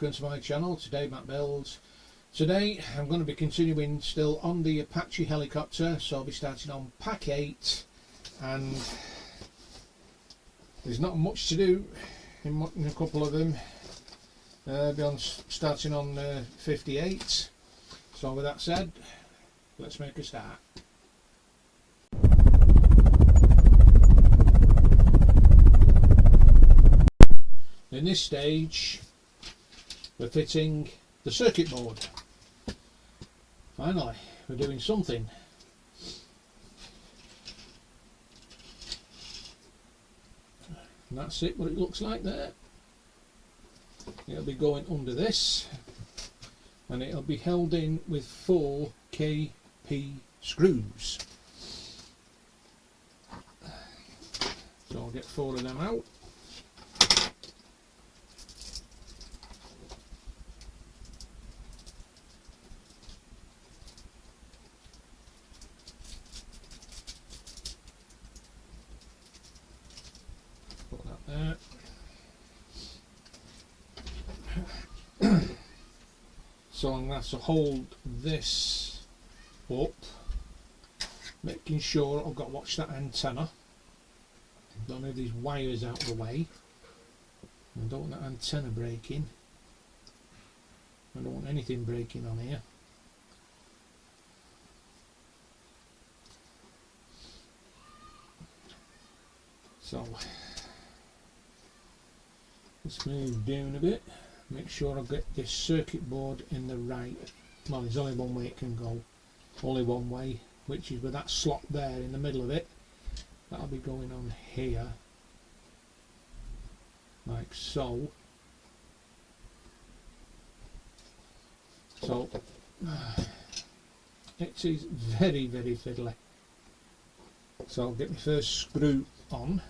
welcome to my channel. Today Matt Builds. Today I'm going to be continuing still on the Apache helicopter, so I'll be starting on pack 8, and there's not much to do in a couple of them. Starting on 58. So with that said, let's make a start. In this stage we're fitting the circuit board. Finally, we're doing something. And that's it, what it looks like there. It'll be going under this, and it'll be held in with 4 KP screws. So I'll get 4 of them out. Put that there. So I'm going to have to hold this up, making sure I've got to watch that antenna. Don't move these wires out of the way. I don't want that antenna breaking. I don't want anything breaking on here. So let's move down a bit. Make sure I get this circuit board in the right, well, there's only one way it can go, only one way, which is with that slot there in the middle of it. That'll be going on here, like so. So it is very, very fiddly. So I'll get my first screw on.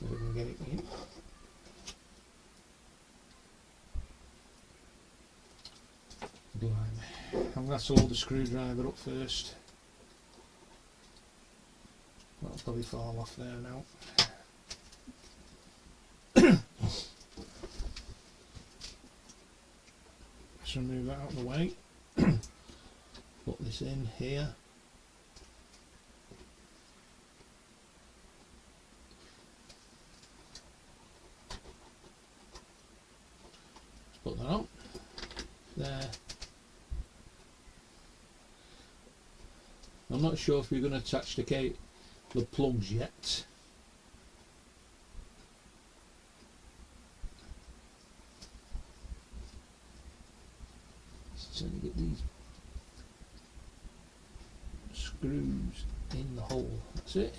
We can get it in. Blimey. I'm going to hold the screwdriver up first. That'll probably fall off there now. So move that out of the way. Put this in here. Put that on there. I'm not sure if we're going to attach the plugs yet. Just trying to get these screws in the hole. That's it.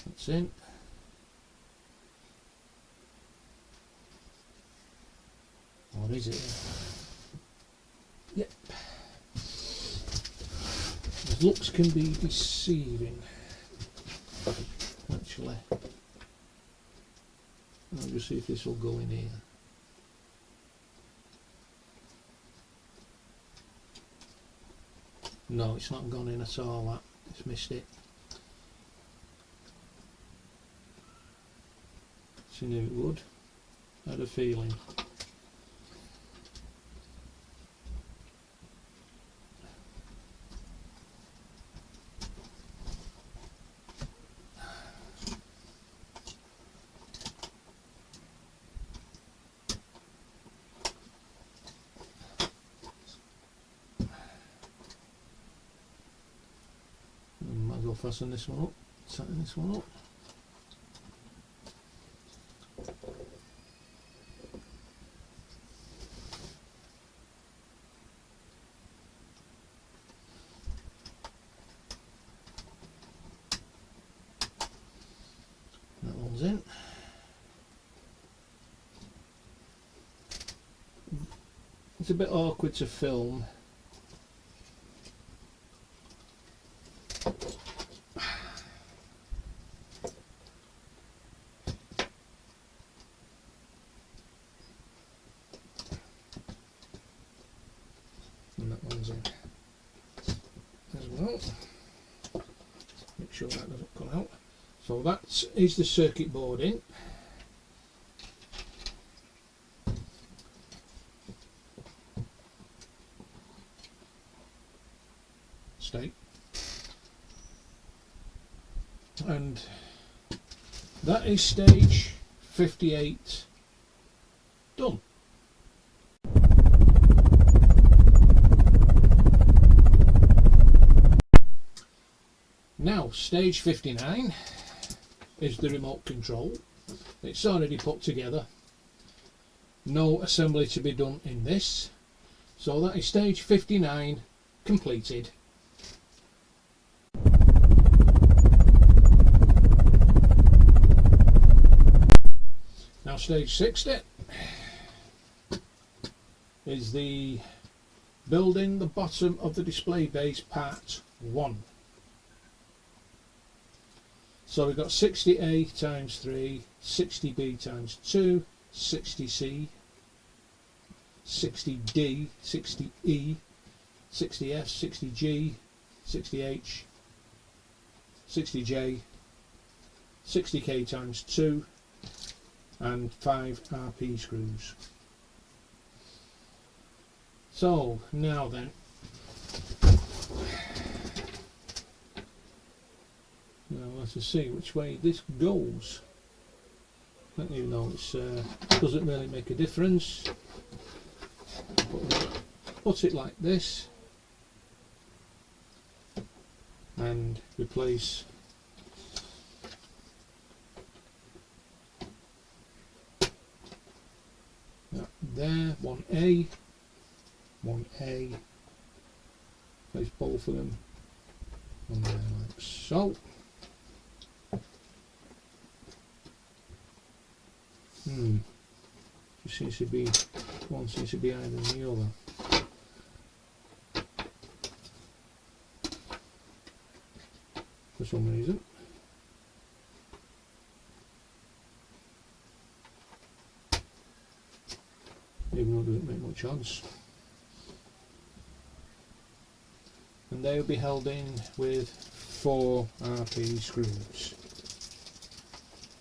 That's in. Or is it? Yep. The looks can be deceiving. Actually, I'll just see if this will go in here. No, it's not gone in at all. That it's missed it. She knew it would. I had a feeling. Might as well fasten this one up. Tighten this one up. That one's in. It's a bit awkward to film. that one's in as well. Make sure that doesn't come out. So that is the circuit board in. State. And that is stage 58 done. Now stage 59 is the remote control. It's already put together. No assembly to be done in this. So that is stage 59 completed. Now stage 60 is the building the bottom of the display base part 1. So we've got 60A times 3, 60B times 2, 60C, 60D, 60E, 60F, 60G, 60H, 60J, 60K times 2 and 5 RP screws. So now then, now let's just see which way this goes. I don't even know, it doesn't really make a difference. Put it like this and replace that there, 1A, 1A, place both of them on there like so. Just seems to be, one seems to be higher than the other. For some reason. Even though it doesn't make much odds. And they will be held in with 4 RP screws,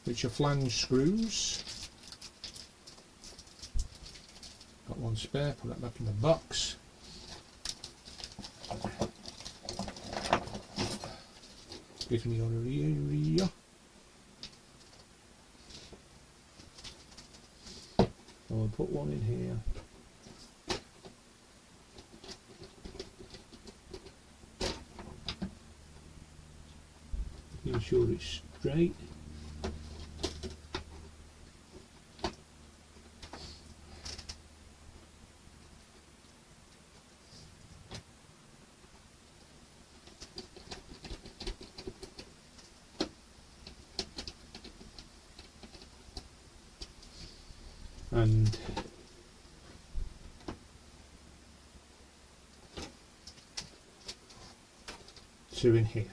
which are flange screws. Got one spare, put that back in the box. Give me your area. So I'll put one in here. Ensure it's straight. And two in here.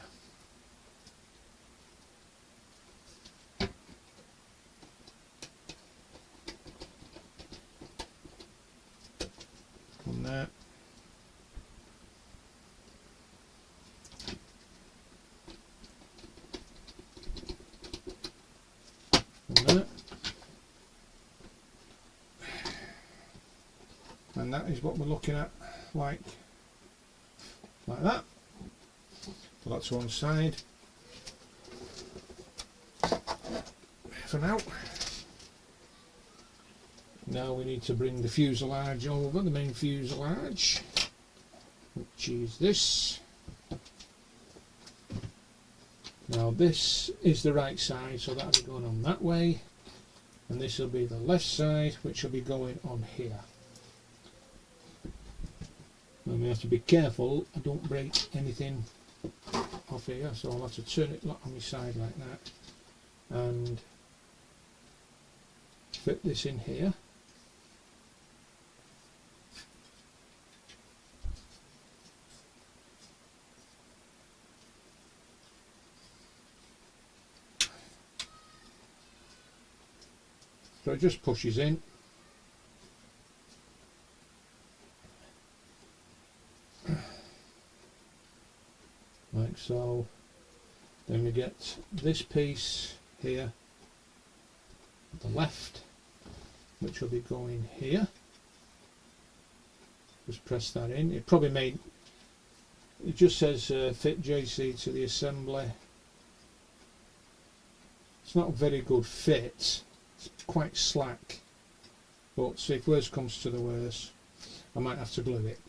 On that. On that. And that is what we're looking at, like that. So that's one side for now. Now we need to bring the fuselage over, the main fuselage, which is this. Now this is the right side, so that'll be going on that way, and this will be the left side, which will be going on here. I may have to be careful I don't break anything off here, so I'll have to turn it on my side like that and fit this in here. So it just pushes in. like so. Then we get this piece here at the left, which will be going here. Just press that in. It probably made, it just says fit JC to the assembly. It's not a very good fit, it's quite slack, but see, if worse comes to the worst, I might have to glue it.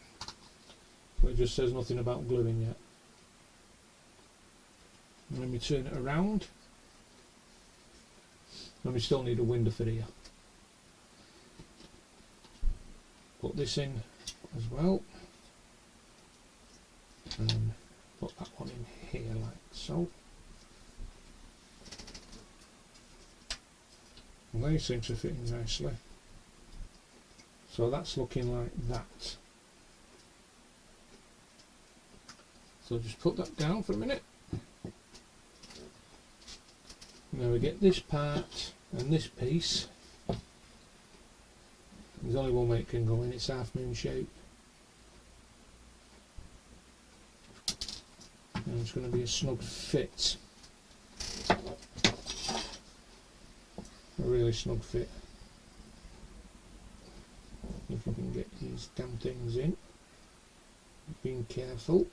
But it just says nothing about gluing yet. And then we turn it around, and we still need a window for here. Put this in as well, and put that one in here like so. And they seem to fit in nicely. So that's looking like that. So just put that down for a minute. Now we get this part and this piece. There's only one way it can go in, it's half moon shape. And it's going to be a snug fit. A really snug fit. If you can get these damn things in, being careful.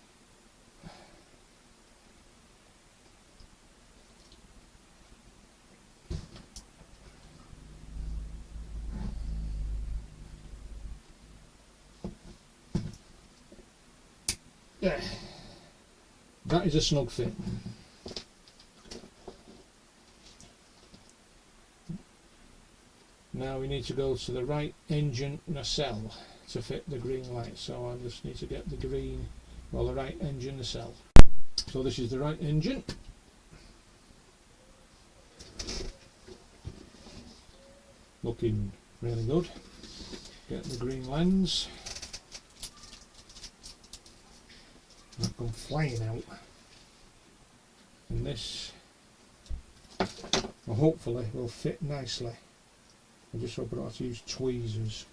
There. That is a snug fit. Now we need to go to the right engine nacelle to fit the green light, so I just need to get the green, well, the right engine nacelle. So this is the right engine. Looking really good. Get the green lens. That come flying out. And this, well, hopefully will fit nicely. I just hope I don't have to use tweezers.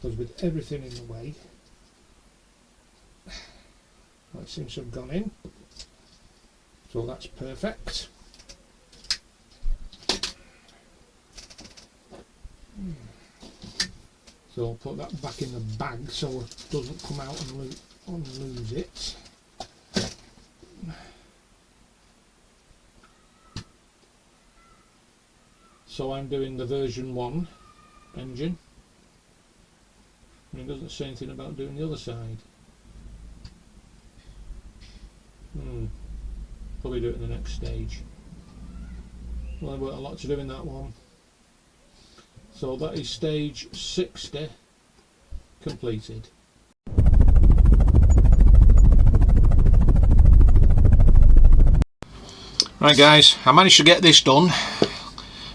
Because with everything in the way, that seems to have gone in. So that's perfect. So I'll put that back in the bag so it doesn't come out and lose it. So I'm doing the version 1 engine. And it doesn't say anything about doing the other side. Probably do it in the next stage. Well, I've got a lot to do in that one. So that is stage 60 completed. Right guys, I managed to get this done.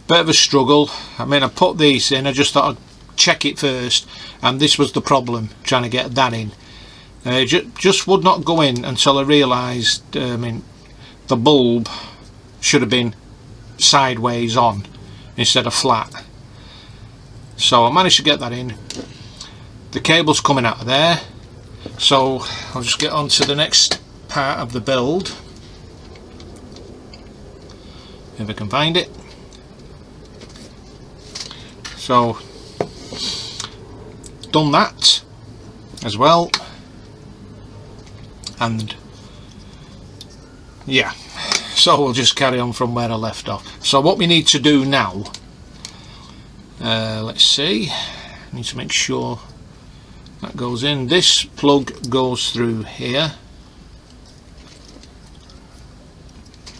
Bit of a struggle. I mean, I put these in, I just thought I'd check it first, and this was the problem, trying to get that in. It just would not go in until I realised, I mean, the bulb should have been sideways on instead of flat. So I managed to get that in. The cable's coming out of there, so I'll just get on to the next part of the build, if I can find it. So done that as well, and yeah, so we'll just carry on from where I left off. So what we need to do now, let's see, I need to make sure that goes in. This plug goes through here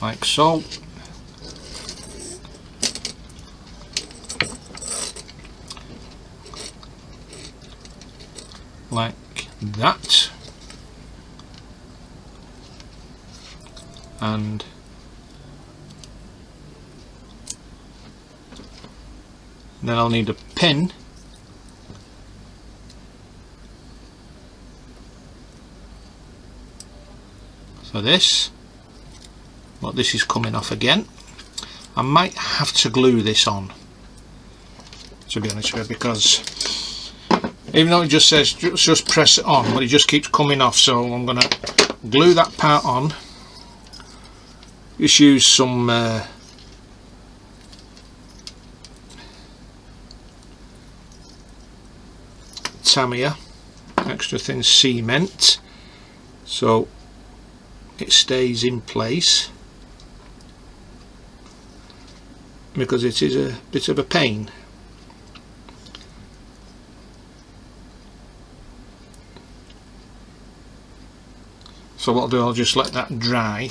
like so. Like that, and then I'll need a pin for this, but this is coming off again. I might have to glue this on, to be honest with you, because even though it just says just press it on, but it just keeps coming off. So I'm going to glue that part on. Just use some Tamiya extra thin cement, so it stays in place, because it is a bit of a pain. So what I'll do, I'll just let that dry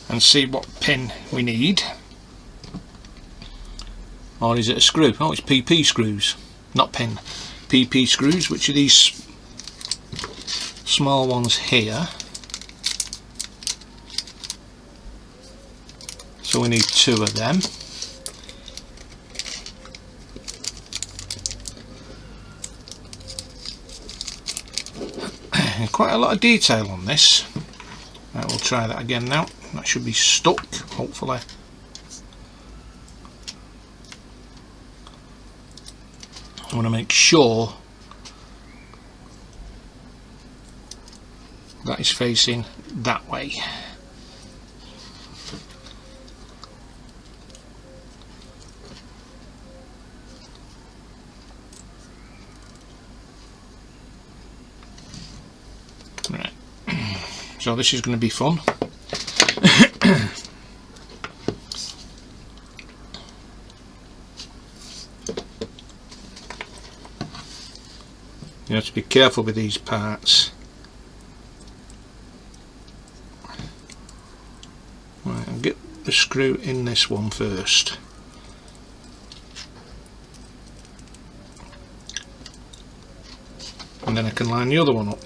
and see what pin we need. Or is it a screw? Oh, it's PP screws, not pin. PP screws, which are these small ones here. So we need 2 of them. Quite a lot of detail on this. Right, we'll try that again now. That should be stuck, hopefully. I want to make sure that is facing that way. Right. So this is going to be fun. You have to be careful with these parts. Right, I'll get the screw in this one first. And then I can line the other one up.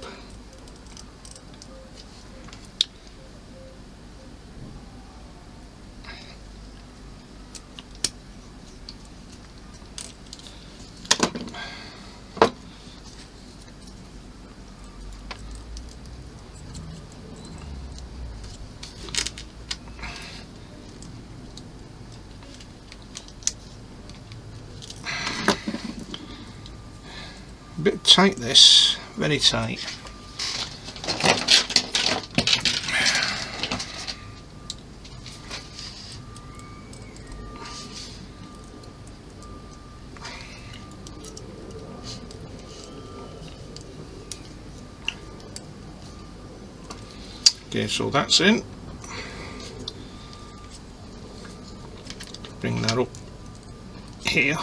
A bit tight this, very tight. Okay, so that's in. Bring that up here.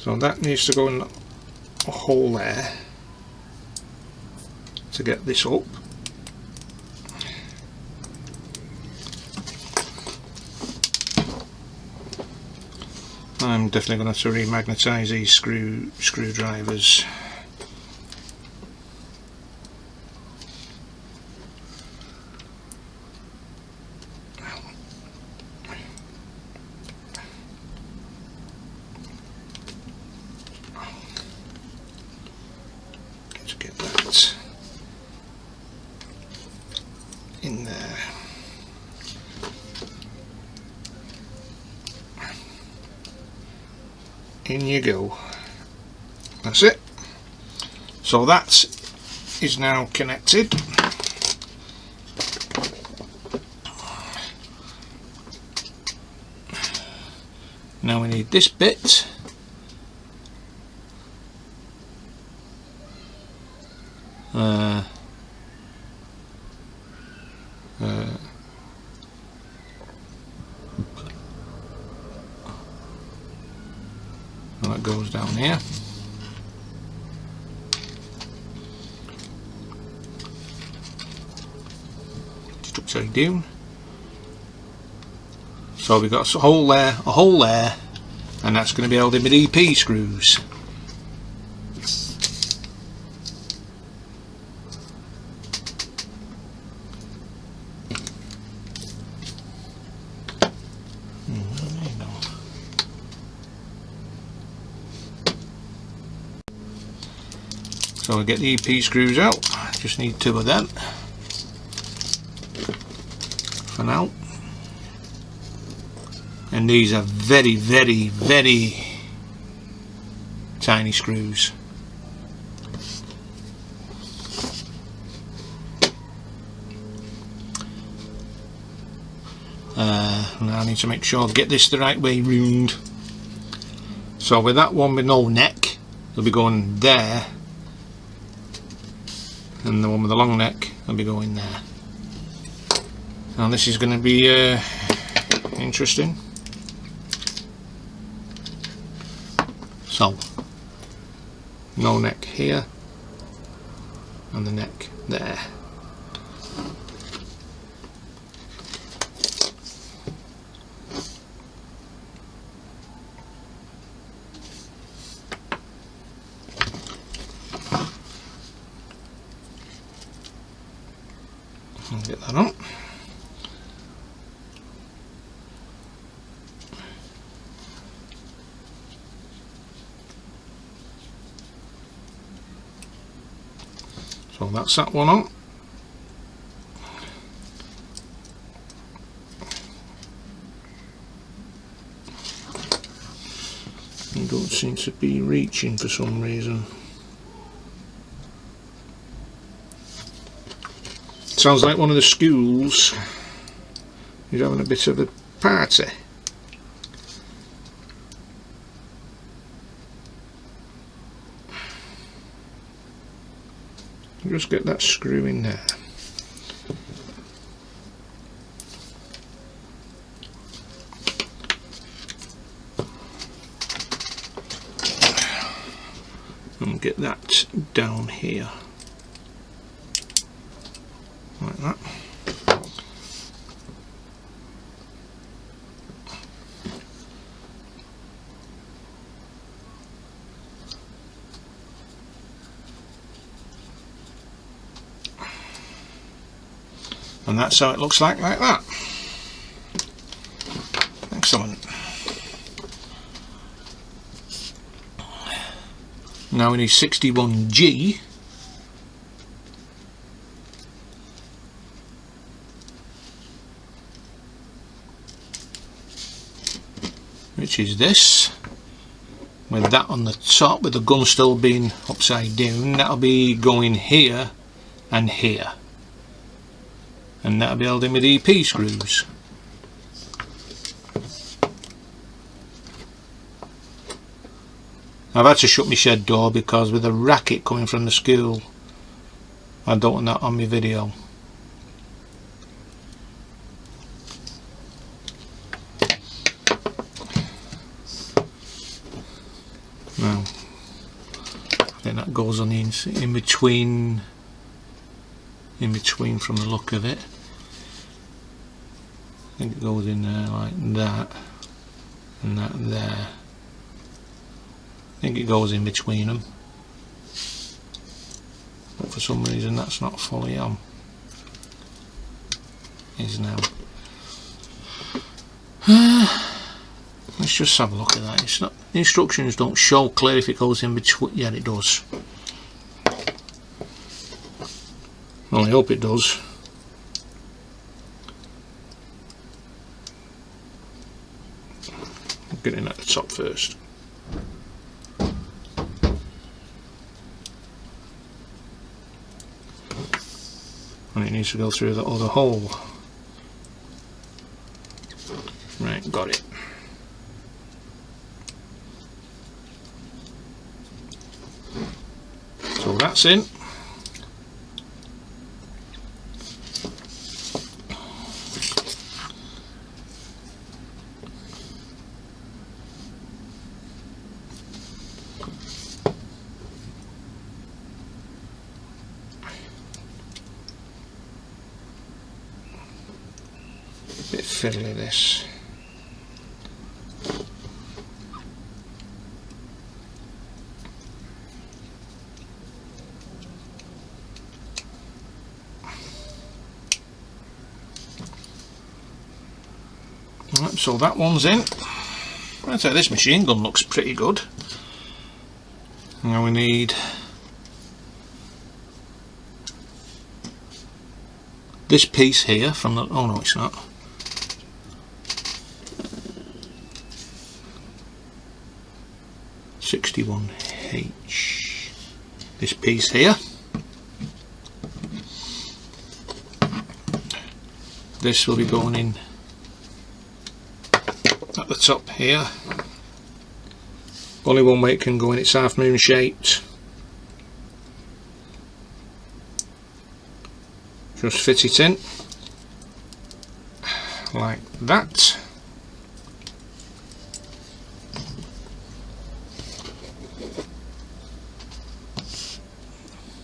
So that needs to go in a hole there to get this up. I'm definitely going to have to remagnetise these screwdrivers. To get that in there. In you go. That's it. So that is now connected. Now we need this bit. Well, that goes down here. Just upside down. So we've got a hole there, and that's going to be held in with EP screws. So we get the EP screws out, just need 2 of them for now. And these are very, very, very tiny screws. Now I need to make sure I get this the right way round. So with that one with no neck, it'll be going there, and the one with the long neck will be going there. Now this is going to be interesting. So no neck here and the neck there. I'll get that on. So that's that one on. It don't seem to be reaching for some reason. Sounds like one of the schools is having a bit of a party. Just get that screw in there. And get that down here. Like that. And that's how it looks like that. Excellent. Now we need 61G. Which is this, with that on the top, with the gun still being upside down. That'll be going here and here, and that'll be held in with EP screws. I've had to shut my shed door because with the racket coming from the school, I don't want that on my video. Now, I think that goes on the in between from the look of it. I think it goes in there like that, and that there. I think it goes in between them, but for some reason that's not fully on. Is now. Let's just have a look at that. It's not, the instructions don't show clear if it goes in between. Yeah, it does. Well, I hope it does. I'll get in at the top first. And it needs to go through the other hole. Right, got it. So that's in. Bit fiddly this. Right, so that one's in. I'd say this machine gun looks pretty good. Now we need this piece here from the, oh no it's not, (61H), this piece here, this will be going in at the top here. Only one way it can go in, it's half moon shaped. Just fit it in like that.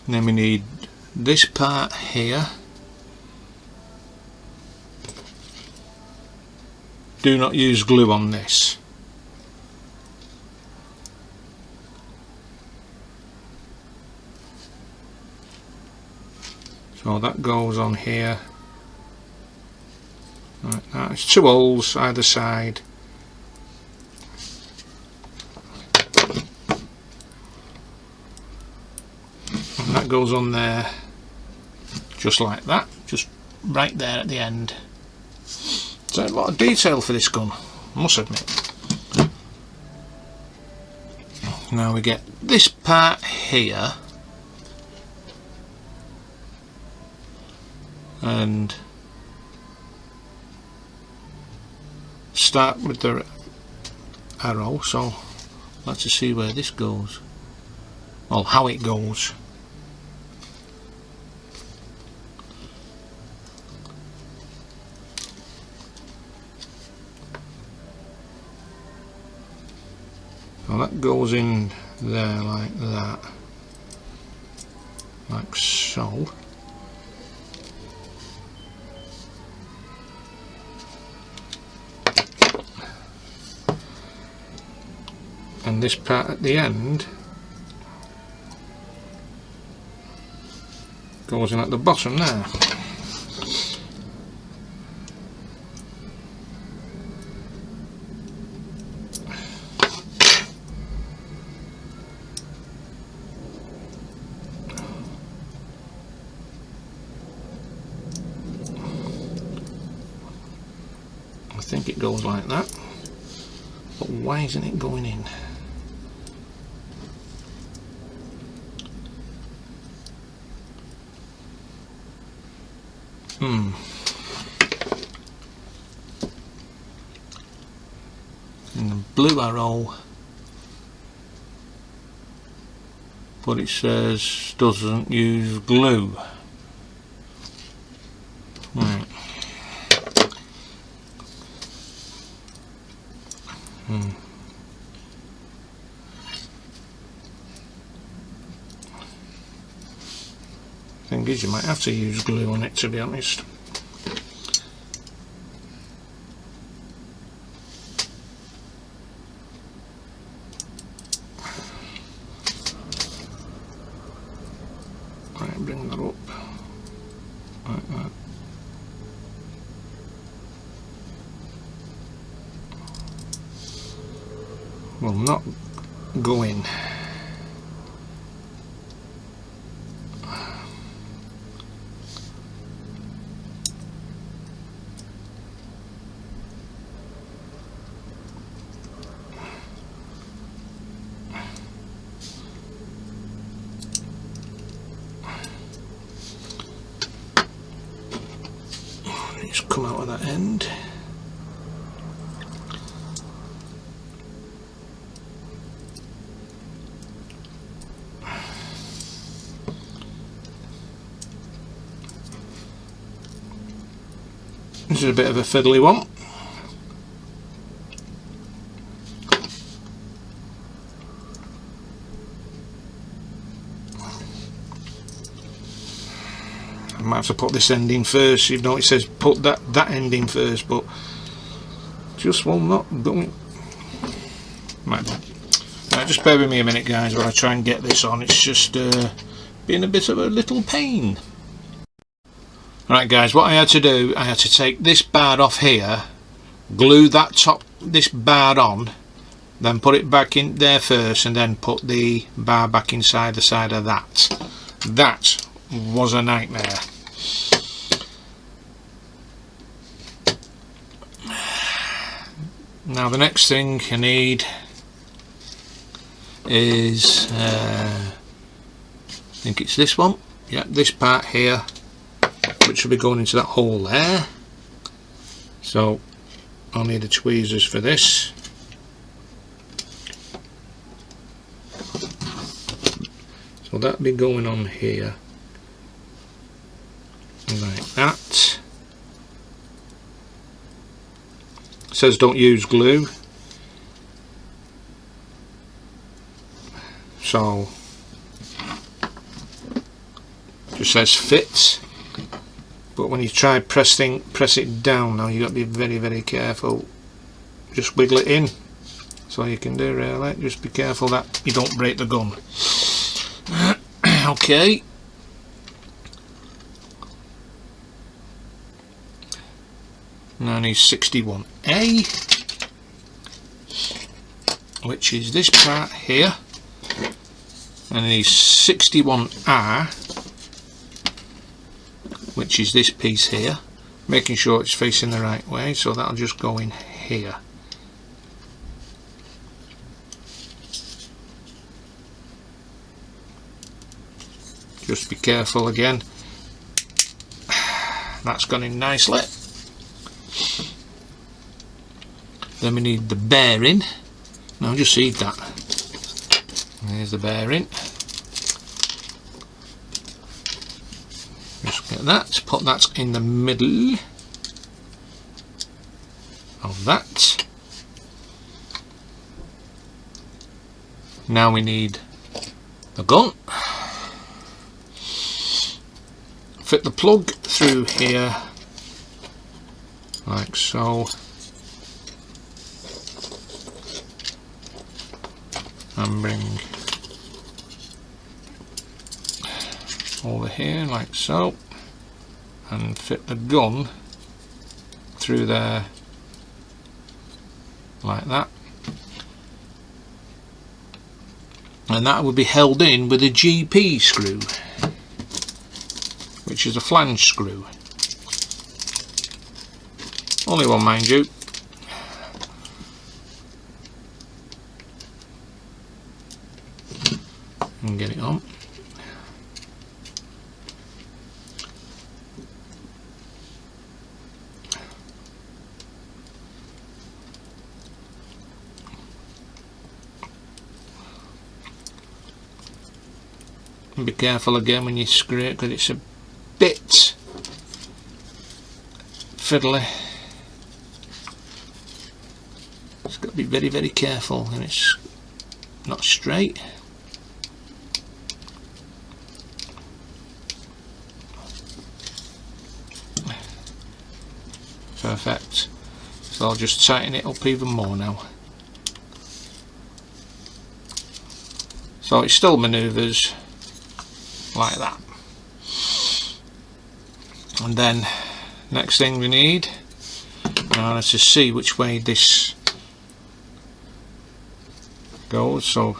And then we need this part here. Do not use glue on this. So that goes on here like that. It's 2 holes either side. And that goes on there just like that, just right there at the end. So a lot of detail for this gun, I must admit. Now we get this part here, and start with the arrow. So let's just see where this goes, well, how it goes. Well, that goes in there like that, like so. And this part at the end goes in at the bottom there. I think it goes like that, but why isn't it going in? And the blue arrow, but it says doesn't use glue. Right. Thing is, you might have to use glue on it, to be honest. Right, bring that up like that. Will not go in. Just come out of that end. This is a bit of a fiddly one. I might have to put this end in first. You know, it says put that end in first, but just will not go in. Right, just bear with me a minute, guys, while I try and get this on. It's just been a bit of a little pain. Right, guys, what I had to do, I had to take this bar off here, glue this bar on, then put it back in there first, and then put the bar back inside the side of that. That was a nightmare. Now the next thing I need is I think it's this one, yeah, this part here, which will be going into that hole there. So I'll need the tweezers for this. So that'll be going on here like that. It says don't use glue, so just says fit, but when you try press it down now, you got to be very careful. Just wiggle it in. That's all you can do really. Just be careful that you don't break the gun. Okay. Now I need 61A, which is this part here, and I need 61R, which is this piece here, making sure it's facing the right way, so that'll just go in here. Just be careful again. That's gone in nicely. Then we need the bearing. Now just see that. There's the bearing. Just get that, put that in the middle of that. Now we need the gun. Fit the plug through here like so, and bring over here like so, and fit the gun through there like that, and that would be held in with a GP screw, which is a flange screw. Only one, mind you. And get it on. And be careful again when you screw it, because it's a bit fiddly. It's got to be very careful, and it's not straight. Perfect. So I'll just tighten it up even more now. So it still manoeuvres like that. And then next thing we need, now let's just see which way this goes. So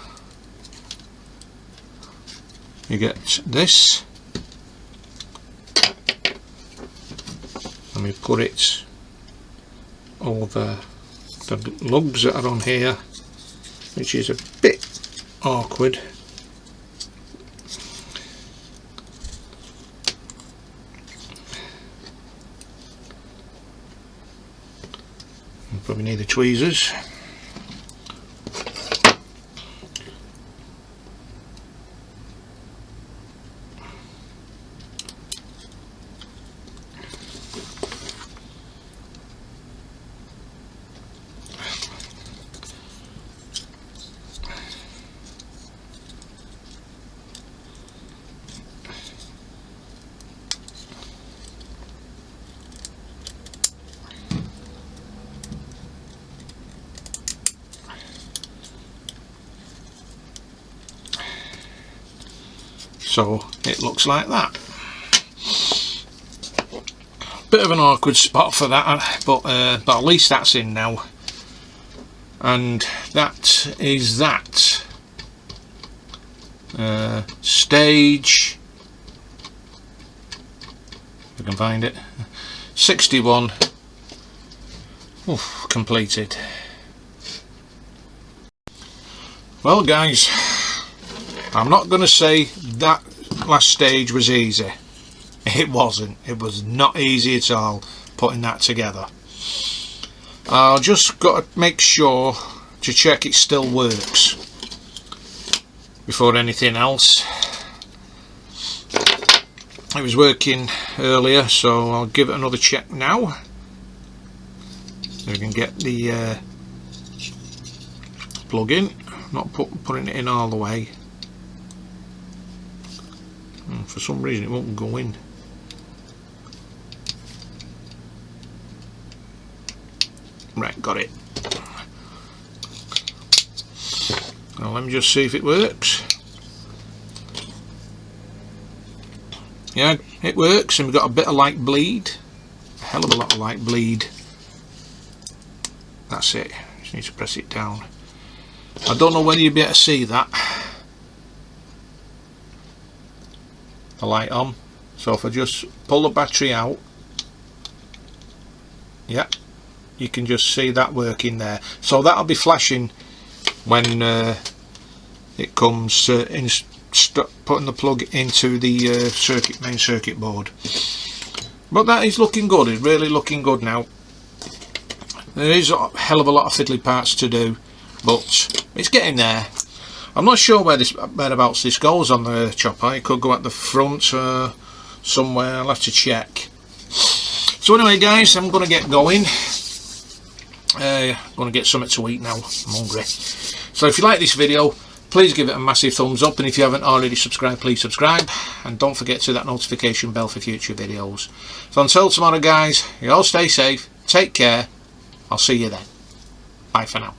you get this, and we put it over the lugs that are on here, which is a bit awkward. You probably need the tweezers. So it looks like that. Bit of an awkward spot for that, but at least that's in now. And that is that. Stage, if I can find it, 61. Oof, completed. Well guys, I'm not going to say that last stage was easy. It wasn't. It was not easy at all putting that together. I've just got to make sure to check it still works before anything else. It was working earlier, so I'll give it another check now. We can get the plug in, not putting it in all the way. For some reason it won't go in. Right, got it. Now let me just see if it works. Yeah, it works, and we've got a bit of light bleed. A hell of a lot of light bleed. That's it. Just need to press it down. I don't know whether you'll be able to see that. The light on. So if I just pull the battery out, yeah, you can just see that working there. So that'll be flashing when it comes putting the plug into the main circuit board. But that is looking good. It's really looking good now. There is a hell of a lot of fiddly parts to do, but it's getting there. I'm not sure whereabouts this goes on the chopper. It could go at the front somewhere. I'll have to check. So anyway guys, I'm going to get going. I'm going to get something to eat now. I'm hungry. So if you like this video, please give it a massive thumbs up, and if you haven't already subscribed, please subscribe, and don't forget to hit that notification bell for future videos. So until tomorrow guys, you all stay safe, take care, I'll see you then. Bye for now.